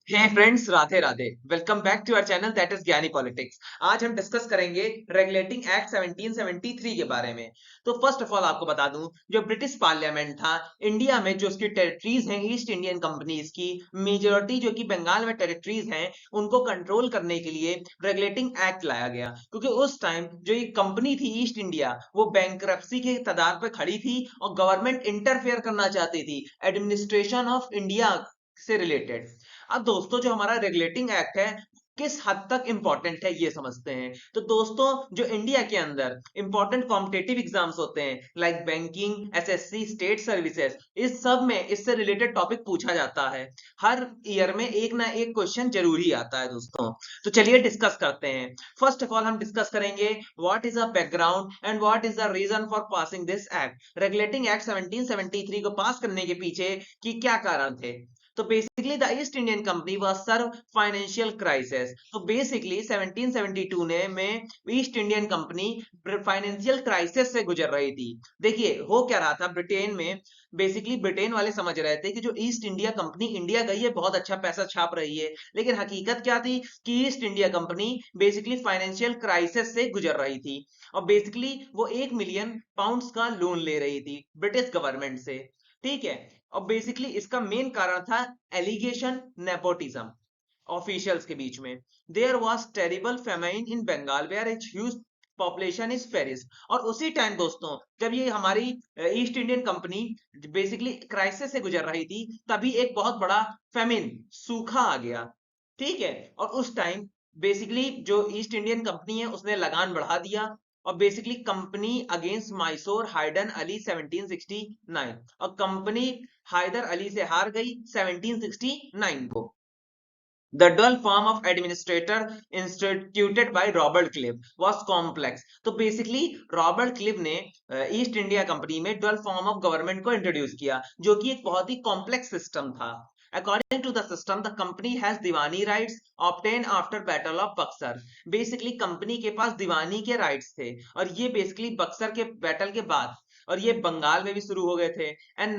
Hey friends, Radhe Radhe. Welcome back to our channel that is Gyani politics. आज हम discuss करेंगे regulating act 1773 के बारे में। तो फर्स्ट ऑफ ऑल आपको बता दूं, जो ब्रिटिश पार्लियामेंट था इंडिया में, जो उसकी टेरिटरीज हैं ईस्ट इंडियन कंपनीज की, मेजोरिटी जो कि बंगाल में टेरिटरीज हैं, उनको कंट्रोल करने के लिए रेगुलेटिंग एक्ट लाया गया। क्योंकि उस टाइम जो ये कंपनी थी ईस्ट इंडिया, वो बैंकरप्सी के कगार पे खड़ी थी और गवर्नमेंट इंटरफेयर करना चाहती थी एडमिनिस्ट्रेशन ऑफ इंडिया से रिलेटेड। अब दोस्तों, जो हमारा रेगुलेटिंग एक्ट है किस हद तक इंपॉर्टेंट है ये समझते हैं। तो दोस्तों, जो इंडिया के अंदर इंपॉर्टेंट कॉम्पिटेटिव एग्जाम्स होते हैं like banking, SSC, state services, इस सब में इससे रिलेटेड टॉपिक पूछा जाता है। हर ईयर में एक ना एक क्वेश्चन जरूर ही आता है दोस्तों। तो चलिए डिस्कस करते हैं। फर्स्ट ऑफ ऑल हम डिस्कस करेंगे what is a background and what is the reason for passing this act. Regulating act 1773 को पास करने के पीछे की क्या कारण थे। तो basically the east Indian company was serve financial crisis. तो बेसिकली 1772 ने में east Indian company financial crisis से गुजर रही थी। देखिए हो क्या रहा था ब्रिटेन में। बेसिकली ब्रिटेन वाले समझ रहे थे कि जो ईस्ट इंडिया कंपनी इंडिया गई है, बहुत अच्छा पैसा छाप रही है, लेकिन हकीकत क्या थी कि east India company basically financial crisis से गुजर रही थी। और बेसिकली वो 1 मिलियन पाउंड्स का लोन ले रही थी ब्रिटिश गवर्नमेंट से। ठीक है। और बेसिकली इसका मेन कारण था एलिगेशन नेपोटिज्म ऑफिशियल्स के बीच में। There was terrible famine in Bengal where its huge population is perish. और उसी टाइम दोस्तों, जब ये हमारी east Indian company basically crisis से गुजर रही थी, तभी एक बहुत बड़ा फेमिन सूखा आ गया। ठीक है। और उस टाइम बेसिकली जो ईस्ट इंडियन कंपनी है उसने लगान बढ़ा दिया और basically company against Mysore Hyder Ali 1769, और कंपनी हैदर अली से हार गई 1769 को। The dual form of administrator instituted by Robert Clive was complex. तो बेसिकली रॉबर्ट क्लिव ने ईस्ट इंडिया कंपनी में डुअल फॉर्म ऑफ गवर्नमेंट को इंट्रोड्यूस किया, जो कि एक बहुत ही कॉम्प्लेक्स सिस्टम था। According to the system, the company has Deewani rights obtained after Battle of Buxar. Basically company के पास दीवानी के राइट्स थे, और ये बेसिकली बक्सर के बैटल के बाद, और ये बंगाल में भी शुरू हो गए थे। And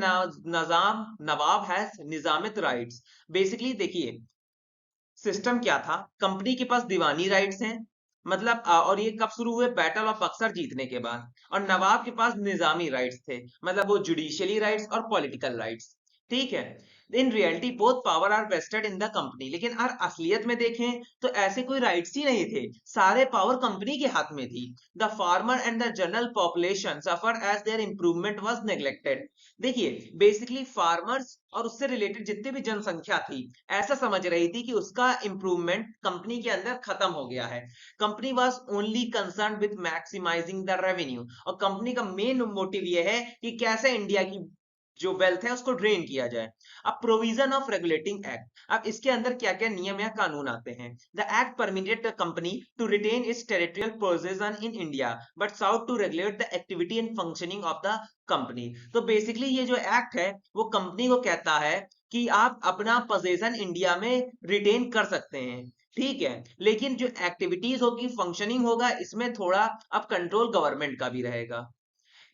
Nizam Nawab has Nizamat rights. Basically देखिए सिस्टम क्या था, कंपनी के पास दीवानी राइट्स हैं, मतलब और ये कब शुरू हुए, बैटल ऑफ बक्सर जीतने के बाद। और नवाब के पास निजामी राइट्स थे, मतलब वो जुडिशियली राइट्स और पॉलिटिकल राइट्स। ठीक है। In reality both power are vested in the company. लेकिन अगर असलियत में देखें तो ऐसे कोई राइट्स ही नहीं थे, सारे पावर कंपनी के हाथ में थी। The farmer and the general population suffer as their improvement was neglected. देखिए बेसिकली फार्मर्स और उससे रिलेटेड जितनी भी जनसंख्या थी, ऐसा समझ रही थी कि उसका इंप्रूवमेंट कंपनी के अंदर खत्म हो गया है। Company was only concern with maximizing the revenue, और कंपनी का मेन मोटिव यह है कि कैसे इंडिया की जो वेल्थ है उसको ड्रेन किया जाए। अब प्रोविजन ऑफ रेगुलेटिंग एक्ट, अब इसके अंदर क्या क्या नियम या कानून आते हैं। The act permitted the company to retain its territorial position in India but sought to regulate the activity and functioning of the company. तो बेसिकली ये जो एक्ट है वो कंपनी को कहता है कि आप अपना पोजीशन इंडिया में रिटेन कर सकते हैं। ठीक है। लेकिन जो एक्टिविटीज होगी, फंक्शनिंग होगा, इसमें थोड़ा अब कंट्रोल गवर्नमेंट का भी रहेगा।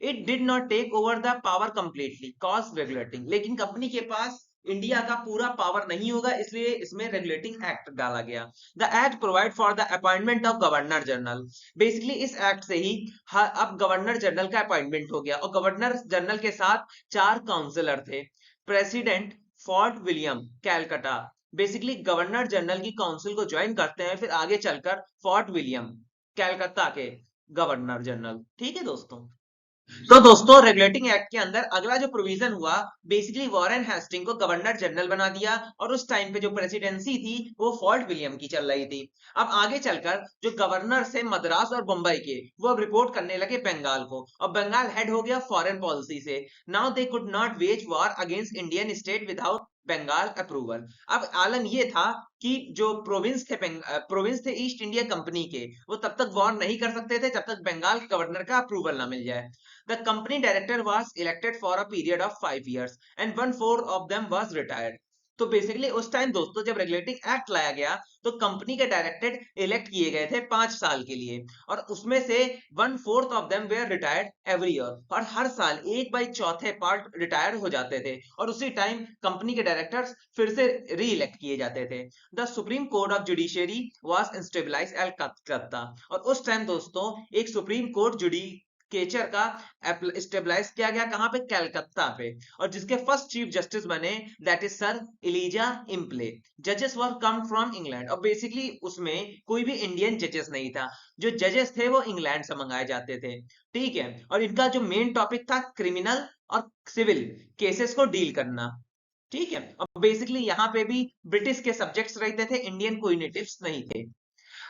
It did not take over the power completely cause regulating. लेकिन कंपनी के पास इंडिया का पूरा पावर नहीं होगा, इसलिए इसमें रेगुलेटिंग एक्ट डाला गया। The act provide for the appointment of governor general. Basically इस एक्ट से ही अब गवर्नर जनरल का अपॉइंटमेंट हो गया, और गवर्नर जनरल के साथ 4 काउंसिलर थे। President fort William Calcutta, basically governor general की काउंसिल को ज्वाइन करते हैं, फिर आगे चलकर फोर्ट विलियम कैलकाटा के गवर्नर जनरल। ठीक है दोस्तों। तो दोस्तों, रेगुलेटिंग एक्ट के अंदर अगला जो प्रोविजन हुआ, बेसिकली वॉरेन हेस्टिंग को गवर्नर जनरल बना दिया, और उस टाइम पे जो प्रेसिडेंसी थी वो फोर्ट विलियम की चल रही थी। अब आगे चलकर जो गवर्नर से मद्रास और बंबई के, वो अब रिपोर्ट करने लगे बंगाल को, और बंगाल हेड हो गया फॉरेन पॉलिसी से। Now they could not wage war against Indian state without Bengal approval. अब आलम ये था कि जो प्रोविंस थे ईस्ट इंडिया कंपनी के, वो तब तक वॉर नहीं कर सकते थे जब तक बंगाल गवर्नर का अप्रूवल ना मिल जाए। The company director was elected for a period of 5 years and one fourth of them was retired. तो बेसिकली उस टाइम दोस्तों जब रेगुलेटिंग एक्ट लाया गया तो कंपनी के डायरेक्टर इलेक्ट किए गए थे 5 साल के लिए, और उसमें से 1/4 of them were retired every year, और हर साल 1/4 पार्ट रिटायर हो जाते थे, और उसी टाइम कंपनी के डायरेक्टर्स फिर से री इलेक्ट किए जाते थे। The supreme court of judiciary was established एल कलकत्ता, और उस टाइम दोस्तों एक सुप्रीम कोर्ट जुडिकेचर का स्टेबलाइज किया गया, कहां पे, कलकत्ता पे, और जिसके फर्स्ट चीफ जस्टिस बने that is sir Elijah Impey. जजेस वर कम फ्रॉम इंग्लैंड, और बेसिकली उसमें कोई भी इंडियन जजेस नहीं था, जो जजेस थे वो इंग्लैंड से मंगाए जाते थे, ठीक है। और इनका जो मेन टॉपिक था क्रिमिनल और सिविल केसेस को डील करना, ठीक है। अब बेसिकली यहाँ पे भी ब्रिटिश के सब्जेक्ट्स रहते थे, इंडियन कोई नेटिव्स नहीं थे।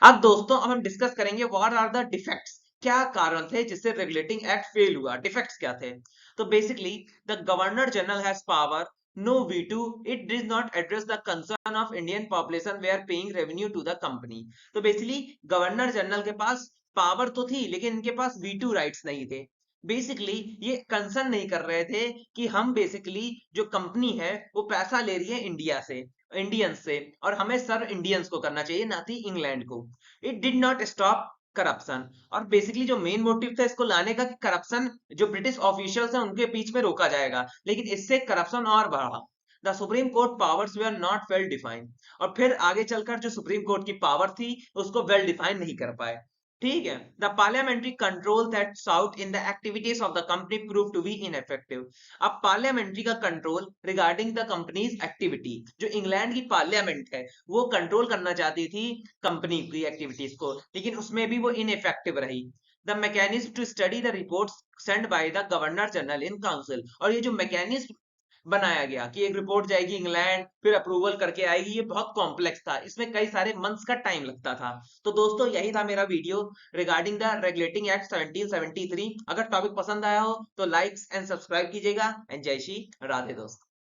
अब दोस्तों अब हम डिस्कस करेंगे व्हाट आर द डिफेक्ट्स, क्या कारण थे जिससे रेगुलेटिंग एक्ट फेल हुआ, डिफेक्ट्स क्या थे। तो basically the governor general has power, no veto, it did not address the concern of Indian population they are paying revenue to the company. तो basically governor general के पास power तो थी, लेकिन इनके पास वीटो राइट्स नहीं थे। बेसिकली ये कंसर्न नहीं कर रहे थे कि हम बेसिकली जो कंपनी है वो पैसा ले रही है इंडिया से, इंडियंस से, और हमें सर्व इंडियंस को करना चाहिए, ना कि इंग्लैंड को। It did not stop corruption, और बेसिकली जो मेन मोटिव था इसको लाने का कि करप्शन जो ब्रिटिश ऑफिशियल्स हैं उनके बीच में रोका जाएगा, लेकिन इससे करप्शन और बढ़ा। The supreme court powers they are not well defined, और फिर आगे चलकर जो सुप्रीम कोर्ट की पावर थी उसको वेल डिफाइन नहीं कर पाए, ठीक है। The parliamentary control that sought in the activities of the company prove to be ineffective. अब पार्लियामेंट्री का control regarding the company's activity, जो इंग्लैंड की पार्लियामेंट है वो कंट्रोल करना चाहती थी कंपनी की एक्टिविटीज को, लेकिन उसमें भी वो इनइफेक्टिव रही। The mechanism to study the reports send by the governor general in council, और ये जो मैकेनिज्म बनाया गया कि एक रिपोर्ट जाएगी इंग्लैंड फिर अप्रूवल करके आएगी, ये बहुत कॉम्प्लेक्स था, इसमें कई सारे मंथ्स का टाइम लगता था। तो दोस्तों यही था मेरा video regarding the regulating act 1773। अगर टॉपिक पसंद आया हो तो लाइक्स एंड सब्सक्राइब कीजिएगा, एंड जय श्री राधे दोस्तों।